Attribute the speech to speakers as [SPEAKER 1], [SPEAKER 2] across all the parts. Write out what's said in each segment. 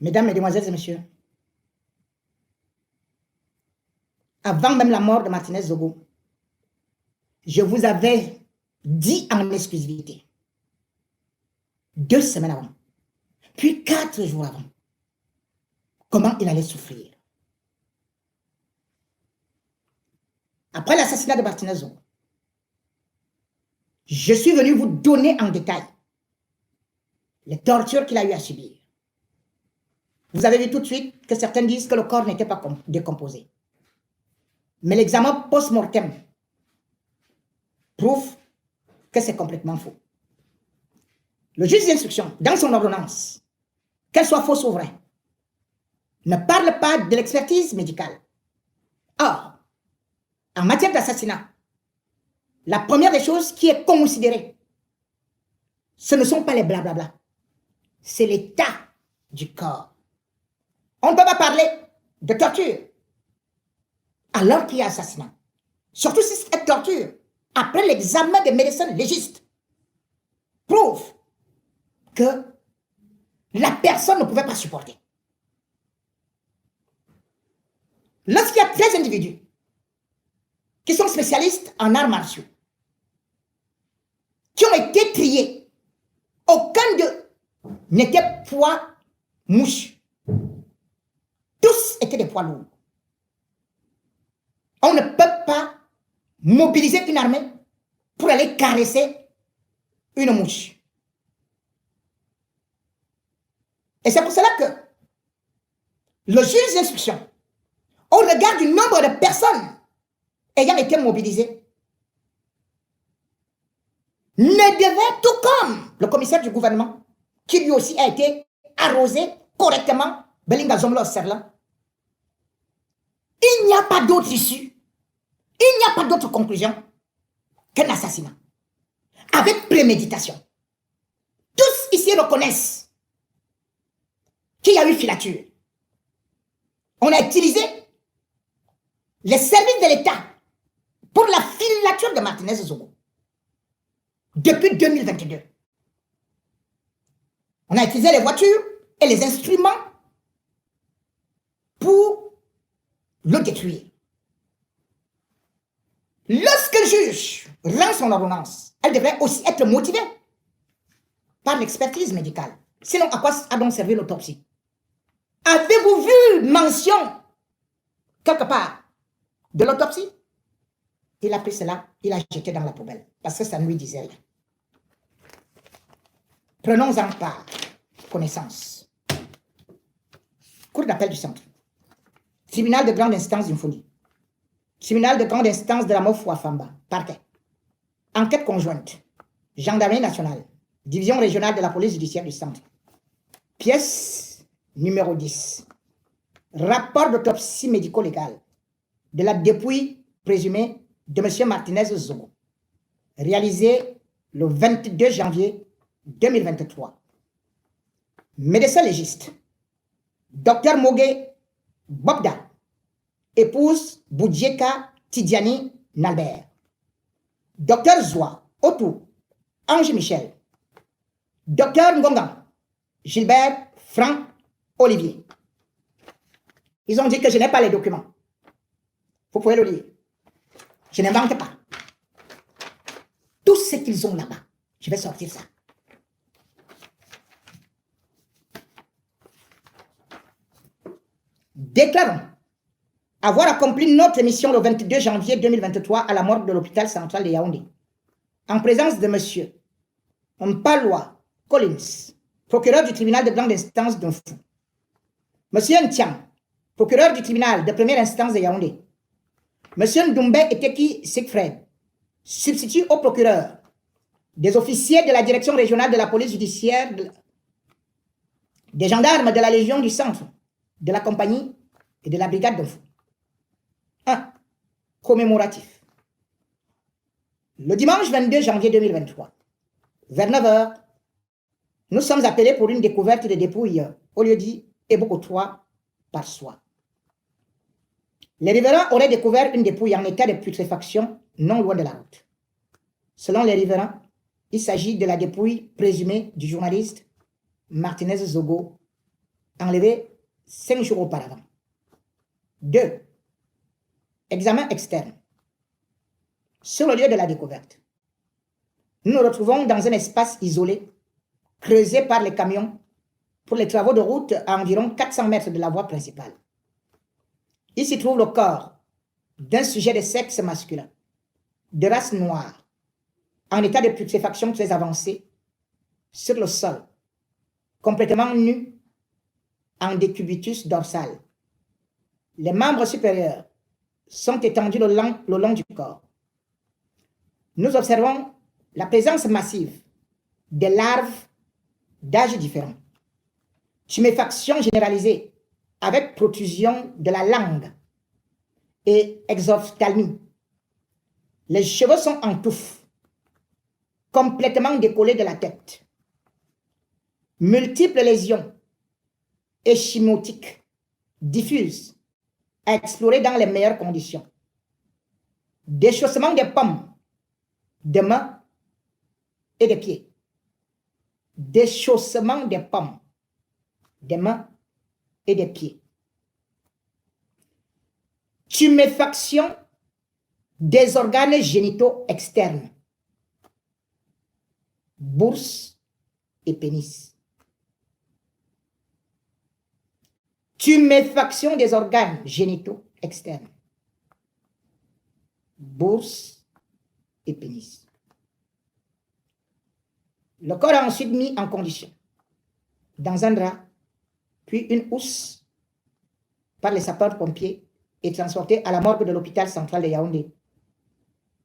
[SPEAKER 1] Mesdames, Mesdemoiselles et Messieurs, avant même la mort de Martinez Zogo, je vous avais dit en exclusivité, 2 semaines avant, puis 4 jours avant, comment il allait souffrir. Après l'assassinat de Martinez Zogo, je suis venu vous donner en détail les tortures qu'il a eu à subir. Vous avez vu tout de suite que certains disent que le corps n'était pas décomposé. Mais l'examen post-mortem prouve que c'est complètement faux. Le juge d'instruction, dans son ordonnance, qu'elle soit fausse ou vraie, ne parle pas de l'expertise médicale. Or, en matière d'assassinat, la première des choses qui est considérée, ce ne sont pas les blablabla, c'est l'état du corps. On ne peut pas parler de torture alors qu'il y a assassinat. Surtout si cette torture, après l'examen des médecins légistes, prouve que la personne ne pouvait pas supporter. Lorsqu'il y a 13 individus qui sont spécialistes en arts martiaux, qui ont été triés, aucun d'eux n'était poids mouche. Tous étaient des poids lourds. On ne peut pas mobiliser une armée pour aller caresser une mouche. Et c'est pour cela que le juge d'instruction, au regard du nombre de personnes ayant été mobilisées, ne devait, tout comme le commissaire du gouvernement, qui lui aussi a été arrosé correctement, Belinga Zomlo Serla, il n'y a pas d'autre issue, il n'y a pas d'autre conclusion qu'un assassinat, avec préméditation. Tous ici reconnaissent qu'il y a eu filature. On a utilisé les services de l'État pour la filature de Martinez Zogo depuis 2022. On a utilisé les voitures et les instruments pour le détruire. Lorsque le juge rend son ordonnance, elle devrait aussi être motivée par l'expertise médicale. Sinon, à quoi a donc servi l'autopsie? Avez-vous vu mention quelque part de l'autopsie? Il a pris cela, il a jeté dans la poubelle parce que ça ne lui disait rien. Prenons-en par connaissance. Cour d'appel du centre. Tribunal de grande instance d'Infoni. Tribunal de grande instance de la Mofouafamba. Parquet. Enquête conjointe. Gendarmerie nationale. Division régionale de la police judiciaire du centre. Pièce numéro 10. Rapport d'autopsie médico-légale de la dépouille présumée de M. Martinez Zogo. Réalisé le 22 janvier 2023. Médecin légiste. Dr Mogué Bobda. Épouse Boudjeka Tidiani Nalbert. Dr Zoua Otou Ange Michel. Dr Ngongan Gilbert Franck Olivier. Ils ont dit que je n'ai pas les documents. Vous pouvez le lire. Je n'invente pas. Tout ce qu'ils ont là-bas, je vais sortir ça. Déclarons avoir accompli notre mission le 22 janvier 2023 à la morgue de l'hôpital central de Yaoundé, en présence de M. Mpaloua Collins, procureur du tribunal de grande instance d'Unfou, M. Ntiam, procureur du tribunal de première instance de Yaoundé, M. Ndoumbe Eteki Sigfred, substitut au procureur, des officiers de la direction régionale de la police judiciaire, des gendarmes de la Légion du Centre, de la compagnie et de la brigade d'Unfou. 1. Commémoratif. Le dimanche 22 janvier 2023, vers 9h, nous sommes appelés pour une découverte de dépouilles au lieu dit Eboko 3 par soi. Les riverains auraient découvert une dépouille en état de putréfaction non loin de la route. Selon les riverains, il s'agit de la dépouille présumée du journaliste Martinez Zogo, enlevé 5 jours auparavant. 2. Examen externe. Sur le lieu de la découverte, nous nous retrouvons dans un espace isolé, creusé par les camions pour les travaux de route à environ 400 mètres de la voie principale. Il s'y trouve le corps d'un sujet de sexe masculin, de race noire, en état de putréfaction très avancé, sur le sol, complètement nu, en décubitus dorsal. Les membres supérieurs sont étendus le long du corps. Nous observons la présence massive de larves d'âges différents. Tuméfaction généralisée avec protrusion de la langue et exophthalmie. Les cheveux sont en touffe, complètement décollés de la tête. Multiples lésions échymiotiques diffuses à explorer dans les meilleures conditions. Déchaussement des pommes, des mains et des pieds. Déchaussement des pommes, des mains et des pieds. Tuméfaction des organes génitaux externes. Bourse et pénis. Tuméfaction des organes génitaux externes. Bourse et pénis. Le corps est ensuite mis en condition dans un drap, puis une housse par les sapeurs-pompiers et transporté à la morgue de l'hôpital central de Yaoundé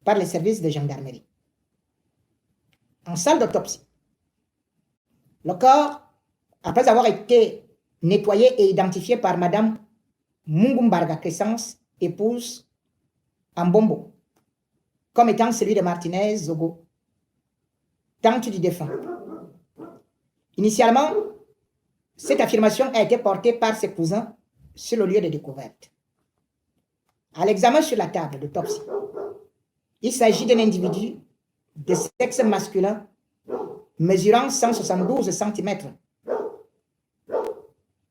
[SPEAKER 1] par les services de gendarmerie. En salle d'autopsie, le corps, après avoir été nettoyé et identifié par Madame Mungumbarga Crescence, épouse Ambombo, comme étant celui de Martinez Zogo, tante du défunt. Initialement, cette affirmation a été portée par ses cousins sur le lieu de découverte. À l'examen sur la table d'autopsie, il s'agit d'un individu de sexe masculin mesurant 172 cm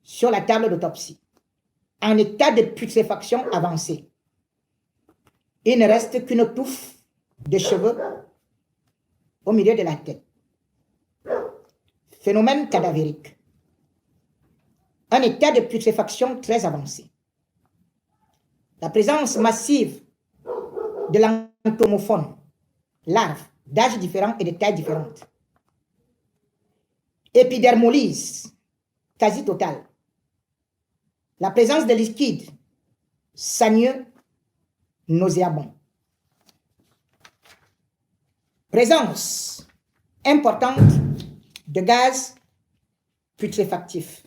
[SPEAKER 1] sur la table d'autopsie, en état de putréfaction avancée. Il ne reste qu'une touffe de cheveux au milieu de la tête. Phénomène cadavérique. Un état de putréfaction très avancé. La présence massive de l'entomophone, larves d'âges différents et de tailles différentes. Épidermolyse quasi totale. La présence de liquide saigneux, nauséabond. Présence importante de gaz putréfactif.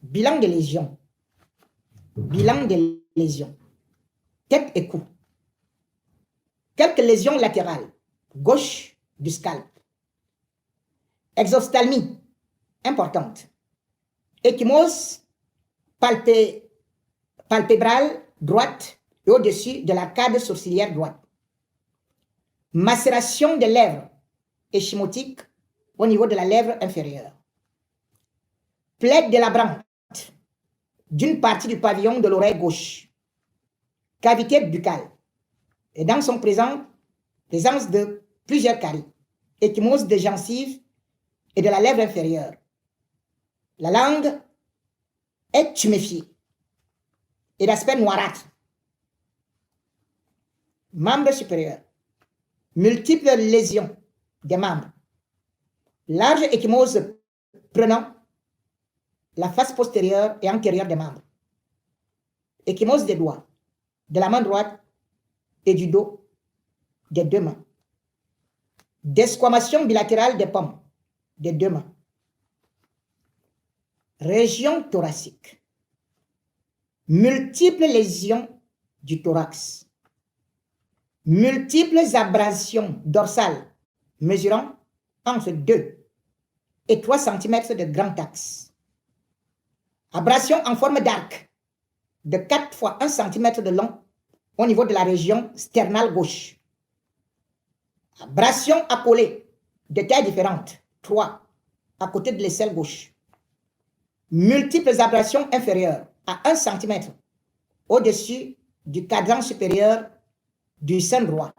[SPEAKER 1] Bilan des lésions. Bilan des lésions. Tête et cou. Quelques lésions latérales, gauche du scalp. Exophthalmie importante. Échymose palpébrale droite et au-dessus de l'arcade sourcilière droite. Macération des lèvres échymotiques au niveau de la lèvre inférieure. Plaie délabrante d'une partie du pavillon de l'oreille gauche. Cavité buccale. Et dans son présence de plusieurs caries. Échymose des gencives et de la lèvre inférieure. La langue est tuméfiée et d'aspect noirâtre. Membre supérieur. Multiples lésions des membres. Large échymose prenant la face postérieure et antérieure des membres. Échymose des doigts, de la main droite et du dos des deux mains. Desquamation bilatérale des pommes des deux mains. Région thoracique. Multiples lésions du thorax. Multiples abrasions dorsales mesurant entre 2 et 3 cm de grand axe. Abrasion en forme d'arc de 4 fois 1 cm de long au niveau de la région sternale gauche. Abrasion accolée de tailles différentes, 3 à côté de l'aisselle gauche. multiples abrasions inférieures à 1 cm au-dessus du cadran supérieur du sein droit.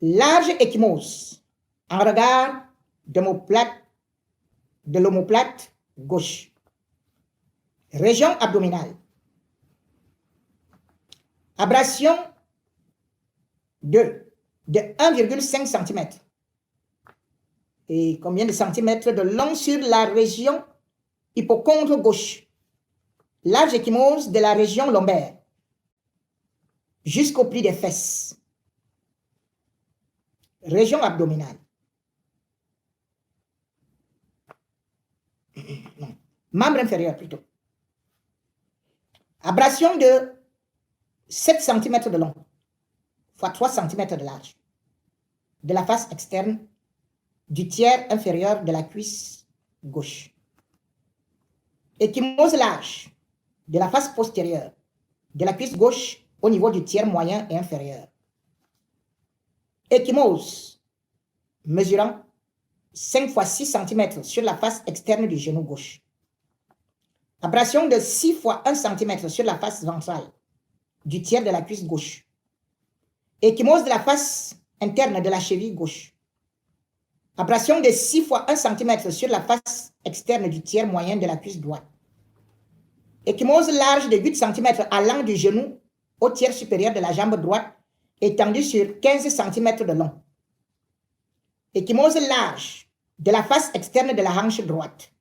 [SPEAKER 1] Large ecchymose en regard de l'omoplate gauche. Région abdominale. Abrasion de 1,5 cm. Et combien de centimètres de long sur la région hypochondre gauche. Large ecchymose de la région lombaire jusqu'au pli des fesses. Région abdominale. Non. Membre inférieur plutôt. Abrasion de 7 cm de long, fois 3 cm de large, de la face externe du tiers inférieur de la cuisse gauche. Ecchymose large de la face postérieure de la cuisse gauche au niveau du tiers moyen et inférieur. Ecchymose mesurant 5 fois 6 cm sur la face externe du genou gauche. Abrasion de 6 fois 1 cm sur la face ventrale du tiers de la cuisse gauche. Ecchymose de la face interne de la cheville gauche. Abrasion de 6 fois 1 cm sur la face externe du tiers moyen de la cuisse droite. Ecchymose large de 8 cm allant du genou au tiers supérieur de la jambe droite, étendue sur 15 cm de long. Ecchymose large de la face externe de la hanche droite.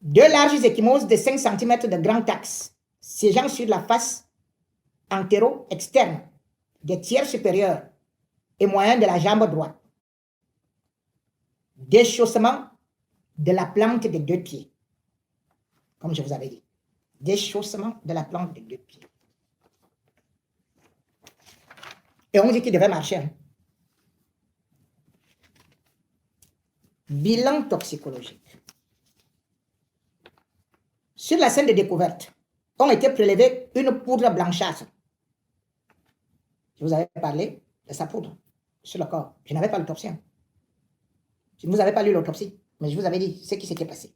[SPEAKER 1] 2 larges ecchymoses de 5 cm de grand axe, siégeant sur la face antéro-externe des tiers supérieurs et moyens de la jambe droite. Déchaussement de la plante des 2 pieds. Comme je vous avais dit. Déchaussement de la plante des 2 pieds. Et on dit qu'il devait marcher. Hein. Bilan toxicologique. Sur la scène de découverte, ont été prélevés une poudre blanchâtre. Je vous avais parlé de sa poudre sur le corps. Je n'avais pas l'autopsie. Hein. Je ne vous avais pas lu l'autopsie, mais je vous avais dit ce qui s'était passé.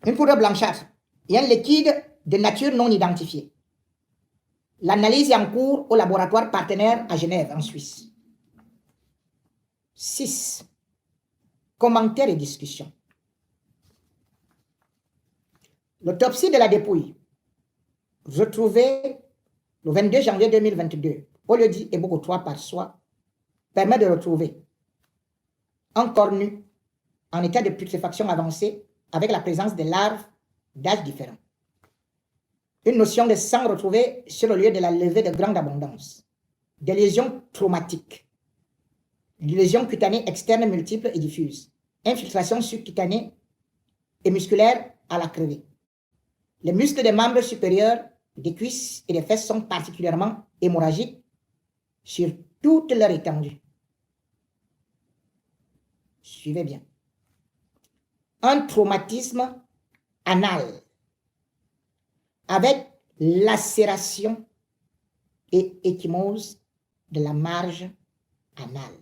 [SPEAKER 1] Une poudre blanchâtre et un liquide de nature non identifiée. L'analyse est en cours au laboratoire partenaire à Genève, en Suisse. 6. Commentaires et discussions. L'autopsie de la dépouille, retrouvée le 22 janvier 2022, au lieu-dit ébogotoire par soi, permet de retrouver un corps nu en état de putréfaction avancée avec la présence de larves d'âge différent. Une notion de sang retrouvée sur le lieu de la levée de grande abondance. Des lésions traumatiques. Des lésions cutanées externes multiples et diffuses. Infiltration subcutanée et musculaire à la crevée. Les muscles des membres supérieurs, des cuisses et des fesses sont particulièrement hémorragiques sur toute leur étendue. Suivez bien. Un traumatisme anal avec lacération et ecchymose de la marge anale.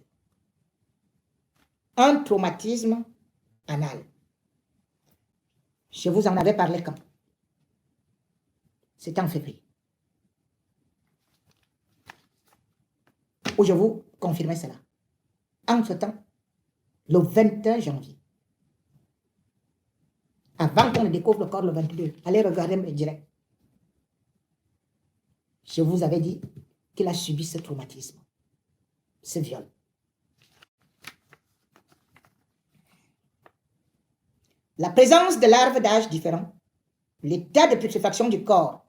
[SPEAKER 1] Un traumatisme anal. Je vous en avais parlé quand? C'était en février. Où je vous confirmais cela. Entre-temps, le 21 janvier, avant qu'on ne découvre le corps le 22, allez regarder mes directs. Je vous avais dit qu'il a subi ce traumatisme, ce viol. La présence de larves d'âge différents, l'état de putréfaction du corps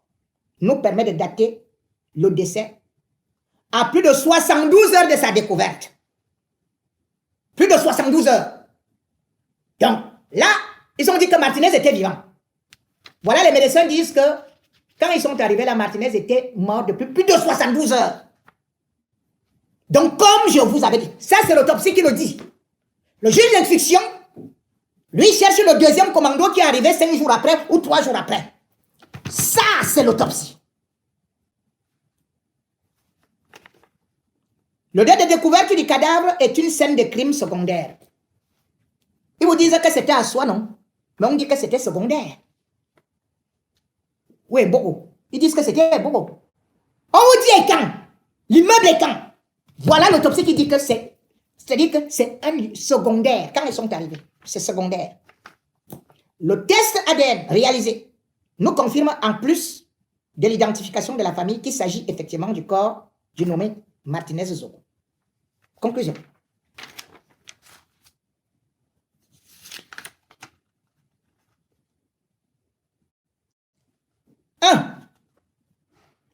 [SPEAKER 1] nous permet de dater le décès à plus de 72 heures de sa découverte. Plus de 72 heures. Donc, là, ils ont dit que Martinez était vivant. Voilà, les médecins disent que quand ils sont arrivés là, Martinez était mort depuis plus de 72 heures. Donc, comme je vous avais dit, ça c'est l'autopsie qui le dit. Le juge d'instruction, lui, cherche le deuxième commando qui est arrivé 5 jours après ou 3 jours après. Ça, c'est l'autopsie. Le lieu de découverte du cadavre est une scène de crime secondaire. Ils vous disent que c'était à soi, non? Mais on dit que c'était secondaire. Oui, beaucoup. Ils disent que c'était beaucoup. On vous dit et quand? L'immeuble est quand? Voilà l'autopsie qui dit que c'est-à-dire que c'est un secondaire. Quand ils sont arrivés, c'est secondaire. Le test ADN réalisé nous confirme en plus de l'identification de la famille qu'il s'agit effectivement du corps du nommé Martinez Zogo. Conclusion.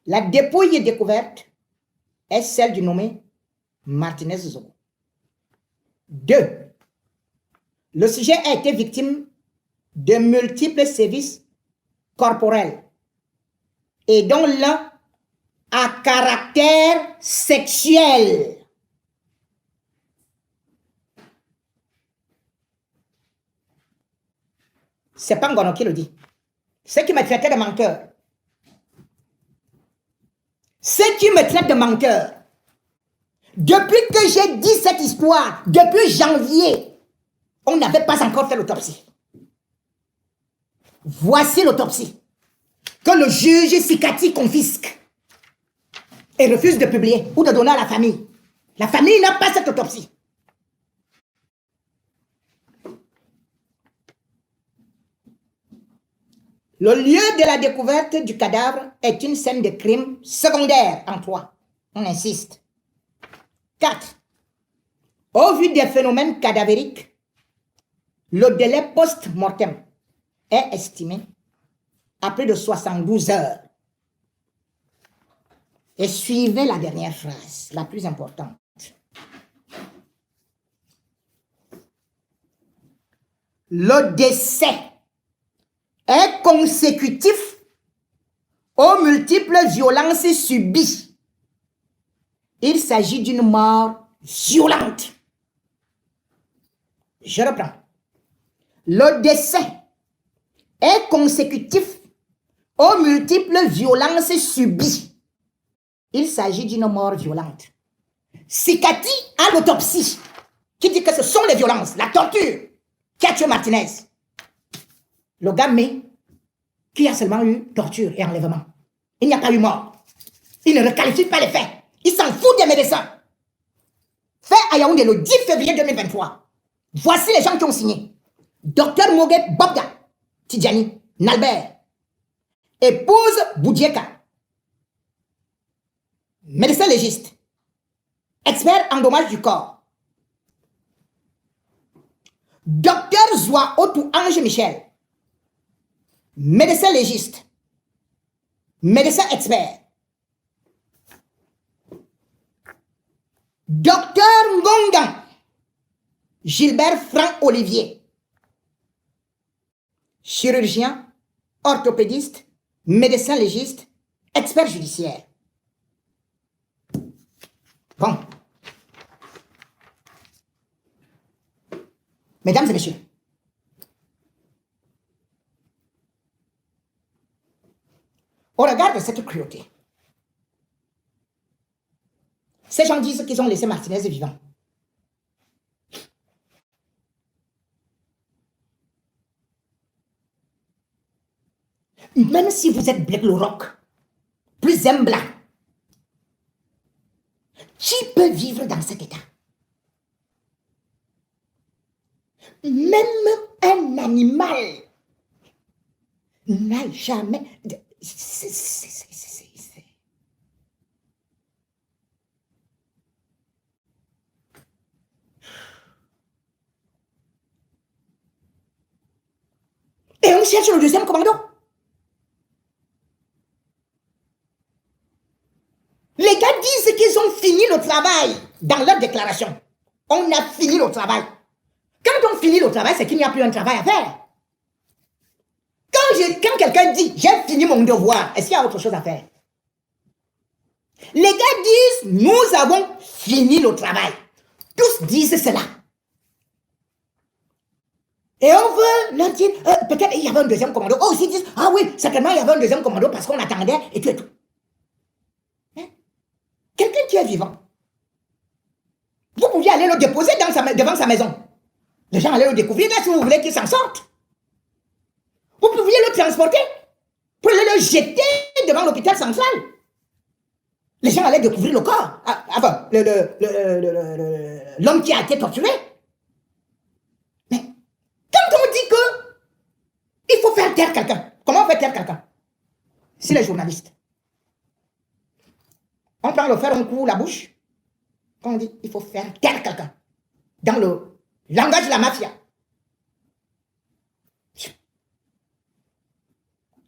[SPEAKER 1] La dépouille découverte est celle du nommé Martinez Zogo. 2. Le sujet a été victime de multiples sévices corporels et dont l'un à caractère sexuel. C'est pas Ngono qui le dit. C'est qui me traitait de menteur. C'est qui me traite de menteur. Depuis que j'ai dit cette histoire, depuis janvier, on n'avait pas encore fait l'autopsie. Voici l'autopsie que le juge Sikati confisque et refuse de publier ou de donner à la famille. La famille n'a pas cette autopsie. Le lieu de la découverte du cadavre est une scène de crime secondaire en 3. On insiste. 4. Au vu des phénomènes cadavériques, le délai post-mortem est estimé à plus de 72 heures. Et suivez la dernière phrase, la plus importante. Le décès est consécutif aux multiples violences subies. Il s'agit d'une mort violente. Je reprends. Le décès est consécutif aux multiples violences subies. Il s'agit d'une mort violente. Sikati a l'autopsie qui dit que ce sont les violences, la torture qui a tué Martinez. Le gars qui a seulement eu torture et enlèvement. Il n'y a pas eu mort. Il ne requalifie pas les faits. Il s'en fout des médecins. Fait à Yaoundé le 10 février 2023. Voici les gens qui ont signé. Docteur Moguet Bobda, Tidjani, Nalbert, épouse Boudieka, médecin légiste, expert en dommages du corps. Docteur Zoua Otou Ange Michel, médecin légiste, médecin expert. Docteur Ngongan, Gilbert Franck Olivier, chirurgien, orthopédiste, médecin légiste, expert judiciaire. Bon. Mesdames et messieurs, au regard de cette cruauté, ces gens disent qu'ils ont laissé Martinez vivant. Même si vous êtes Black le Rock, plus humble, qui peut vivre dans cet état? Même un animal n'a jamais... Et on cherche le deuxième commando. Les gars disent qu'ils ont fini le travail dans leur déclaration. On a fini le travail. Quand on finit le travail, c'est qu'il n'y a plus un travail à faire. Quand quelqu'un dit « j'ai fini mon devoir », est-ce qu'il y a autre chose à faire? Les gars disent « nous avons fini le travail ». Tous disent cela. Et on veut leur dire peut-être il y avait un deuxième commando. Oh, ils disent « ah oui, certainement il y avait un deuxième commando parce qu'on attendait et tout et tout ». Quelqu'un qui est vivant, vous pouviez aller le déposer devant sa maison. Les gens allaient le découvrir là si vous voulez qu'il s'en sorte. Vous pouviez le transporter pour le jeter devant l'hôpital central. Les gens allaient découvrir le corps. Enfin, l'homme qui a été torturé. Mais quand on dit que il faut faire taire quelqu'un, comment on fait taire quelqu'un? Si les journalistes, on prend le fer, on couvre la bouche. Quand on dit il faut faire taire quelqu'un, dans le langage de la mafia,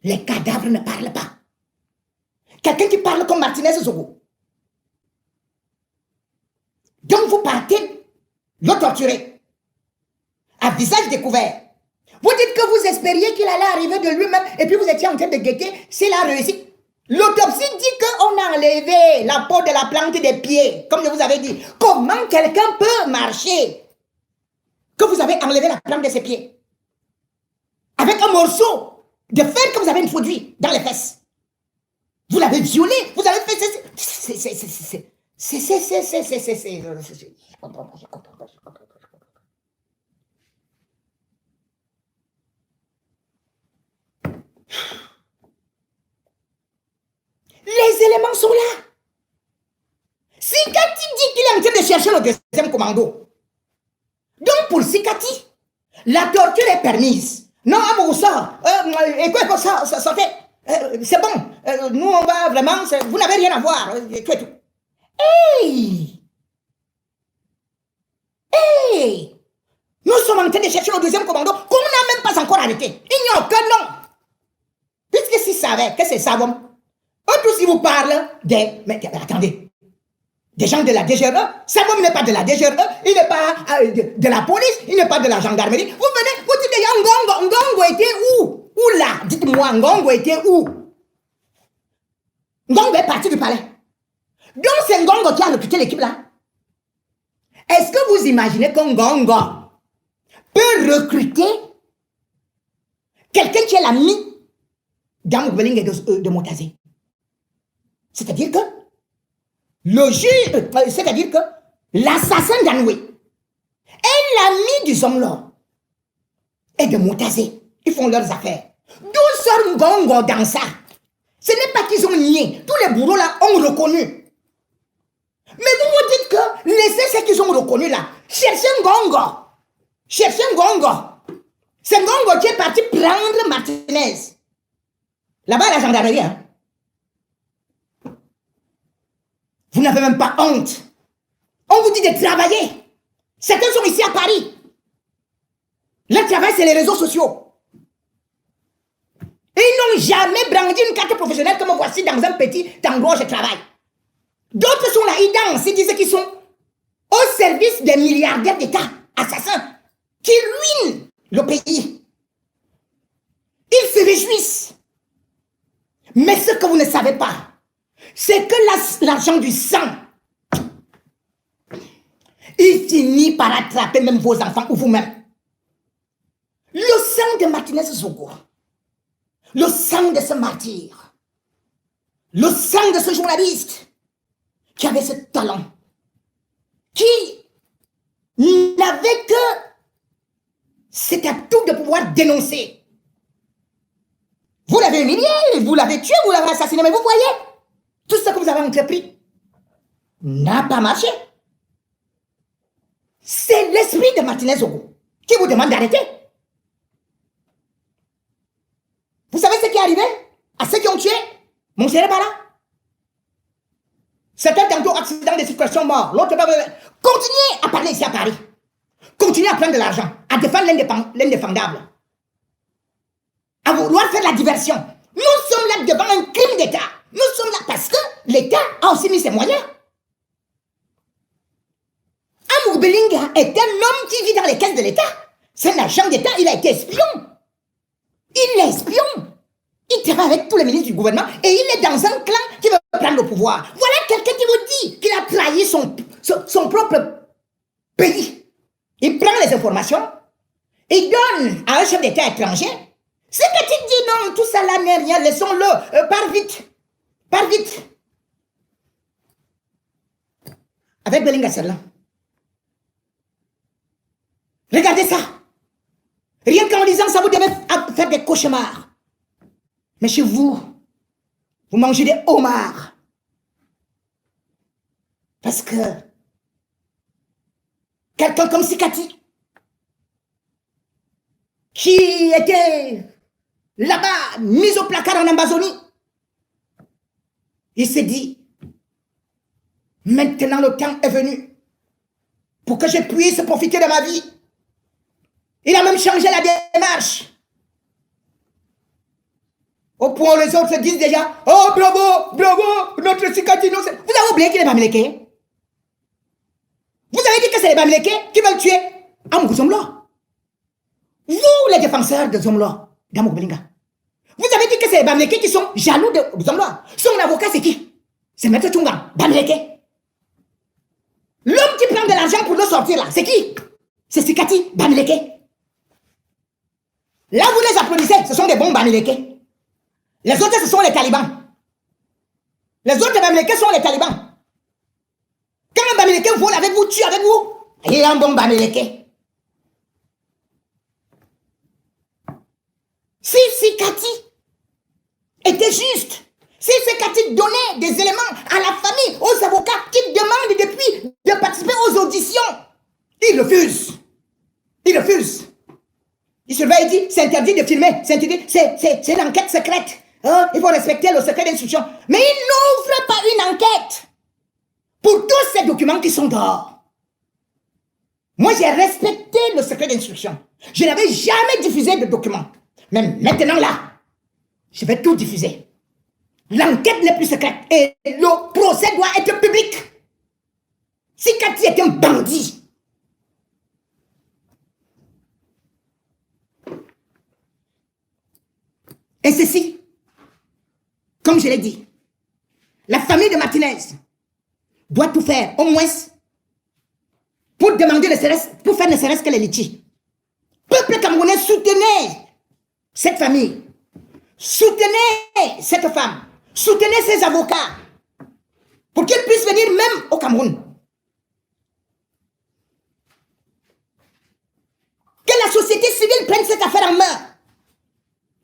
[SPEAKER 1] les cadavres ne parlent pas. Quelqu'un qui parle comme Martinez Zogo. Donc vous partez le torturer à visage découvert. Vous dites que vous espériez qu'il allait arriver de lui-même et puis vous étiez en train de guetter s'il a réussi. L'autopsie dit qu'on a enlevé la peau de la plante des pieds, comme je vous avais dit. Comment quelqu'un peut marcher que vous avez enlevé la plante de ses pieds avec un morceau de fer que vous avez introduit dans les fesses? Vous l'avez violé, vous avez fait... Je comprends pas. Les éléments sont là. Sikati dit qu'il est en train de chercher le deuxième commando. Donc pour Sikati, la torture est permise. Non, ça, et quoi, ça fait... c'est bon, nous on va vraiment, vous n'avez rien à voir, tout et tout. Hey! Hey! Nous sommes en train de chercher le deuxième commando qu'on n'a même pas encore arrêté. Il n'y a aucun nom. Puisque s'ils savaient que c'est ça, bon, eux tous ils vous parlent des... Mais attendez, des gens de la DGE, Sabom n'est pas de la DGE, il n'est pas de la police, il n'est pas de la gendarmerie. Vous venez, vous dites déjà Ngongo était où? Où là? Dites-moi, Ngongo était où? Ngongo est parti du palais. Donc c'est Ngongo qui a recruté l'équipe là. Est-ce que vous imaginez que Ngongo peut recruter quelqu'un qui est l'ami d'Amoubeling et de Motazé? C'est-à-dire que le juge, c'est-à-dire que l'assassin d'Anoué est l'ami du Zomlo et de Motazé. Ils font leurs affaires. D'où sort Ngongo dans ça? Ce n'est pas qu'ils ont nié. Tous les bourreaux là ont reconnu. Mais vous vous dites que laissez ce qu'ils ont reconnu là. Cherchez Ngongo. Cherchez Ngongo. C'est Ngongo qui est parti prendre Martinez. Là-bas, la gendarmerie. Hein? Vous n'avez même pas honte. On vous dit de travailler. Certains sont ici à Paris. Le travail, c'est les réseaux sociaux. Et ils n'ont jamais brandi une carte professionnelle comme voici dans un petit endroit où je travaille. D'autres sont là, ils dansent, ils disent qu'ils sont au service des milliardaires d'État, assassins, qui ruinent le pays. Ils se réjouissent. Mais ce que vous ne savez pas, c'est que l'argent du sang, il finit par attraper même vos enfants ou vous-même. Le sang de Martinez Zogo, le sang de ce martyr, le sang de ce journaliste qui avait ce talent, qui n'avait que cet atout de pouvoir dénoncer. Vous l'avez humilié, vous l'avez tué, vous l'avez assassiné, mais vous voyez, tout ce que vous avez entrepris n'a pas marché. C'est l'esprit de Martinez Zogo qui vous demande d'arrêter. Vous savez ce qui est arrivé à ceux qui ont tué mon pas là? C'était tantôt accident de circulation mort. L'autre va... Continuez à parler ici à Paris. Continuez à prendre de l'argent, à défendre l'indéfendable. À vouloir faire la diversion. Nous sommes là devant un crime d'État. Nous sommes là parce que l'État a aussi mis ses moyens. Amour Belinga est un homme qui vit dans les caisses de l'État. C'est un agent d'État, il a été espion. Il est espion. Il travaille avec tous les ministres du gouvernement et il est dans un clan qui veut prendre le pouvoir. Voilà quelqu'un qui vous dit qu'il a trahi son propre pays. Il prend les informations, il donne à un chef d'État étranger. C'est que tu dis non, tout ça là n'est rien, laissons-le, pars vite. Pars vite. Avec Belinga Serlan. Regardez ça. Rien qu'en lisant ça, vous devez faire des cauchemars. Mais chez vous, vous mangez des homards. Parce que quelqu'un comme Sikati, qui était là-bas, mis au placard en Amazonie, il s'est dit, maintenant le temps est venu pour que je puisse profiter de ma vie. Il a même changé la démarche. Au point où les autres se disent déjà, oh bravo, bravo, notre Sikati. Vous avez oublié qu'il est Bamileke. Vous avez dit que c'est les Bamileke qui veulent tuer Amour Zomlo. Vous, les défenseurs de Zomlo, d'Amour Belinga. Vous avez dit que c'est les Bamileke qui sont jaloux de Zomlo. Son avocat, c'est qui? C'est Maître Tchunga, Bamileke. L'homme qui prend de l'argent pour le sortir là, c'est qui? C'est Sikati, Bamileke. Là, vous les applaudissez, ce sont des bons Bamileke. Les autres, ce sont les talibans. Les autres Bamileke sont les talibans. Quand un Bamileke vole avec vous, tue avec vous, il est un bon Bamileke. Si Sikati était juste, si Sikati donnait des éléments à la famille, aux avocats qui demandent depuis de participer aux auditions, il refuse. Il refuse. Il se lève et dit, c'est interdit de filmer, c'est une enquête secrète. Hein? Il faut respecter le secret d'instruction. Mais il n'ouvre pas une enquête pour tous ces documents qui sont dehors. Moi, j'ai respecté le secret d'instruction. Je n'avais jamais diffusé de documents. Mais maintenant, là, je vais tout diffuser. L'enquête n'est plus secrète et le procès doit être public. Sikati est un bandit. Et ceci, comme je l'ai dit, la famille de Martinez doit tout faire, au moins, pour demander pour faire ne serait-ce que les litiges. Peuple camerounais, soutenez cette famille, soutenez cette femme, soutenez ses avocats, pour qu'ils puissent venir même au Cameroun. Que la société civile prenne cette affaire en main.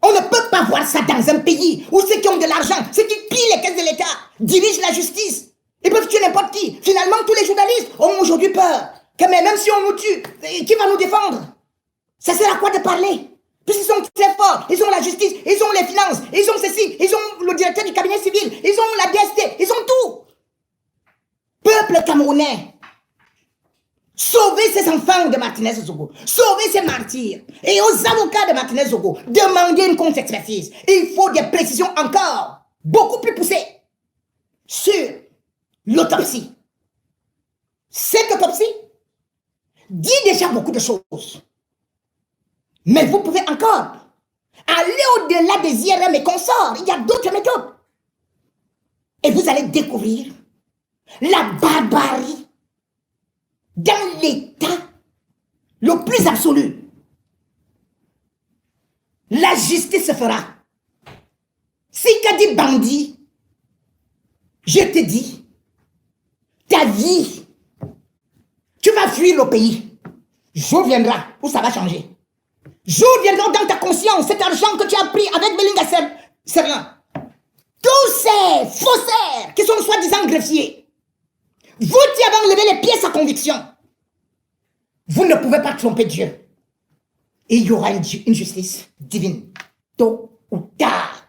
[SPEAKER 1] On ne peut pas voir ça dans un pays où ceux qui ont de l'argent, ceux qui pillent les caisses de l'État, dirigent la justice. Ils peuvent tuer n'importe qui. Finalement, tous les journalistes ont aujourd'hui peur. Que même si on nous tue, qui va nous défendre? Ça sert à quoi de parler? Puisqu'ils sont très forts, ils ont la justice, ils ont les finances, ils ont ceci, ils ont le directeur du cabinet civil, ils ont la DST, ils ont tout. Peuple camerounais, sauvez ces enfants de Martinez Zogo, sauvez ces martyrs. Et aux avocats de Martinez Zogo, demandez une contre-expertise. Il faut des précisions encore, beaucoup plus poussées, sur l'autopsie. Cette autopsie dit déjà beaucoup de choses. Mais vous pouvez encore aller au-delà des IRM et consorts. Il y a d'autres méthodes. Et vous allez découvrir la barbarie dans l'état le plus absolu. La justice se fera. Si Kadi bandit, je te dis, ta vie, tu vas fuir le pays. Jour viendra où ça va changer. Jour viendra dans ta conscience, cet argent que tu as pris avec Belinga Serlin. Tous ces faussaires qui sont soi-disant greffiers, vous qui avez enlevé les pièces à conviction, vous ne pouvez pas tromper Dieu. Et il y aura une justice divine, tôt ou tard.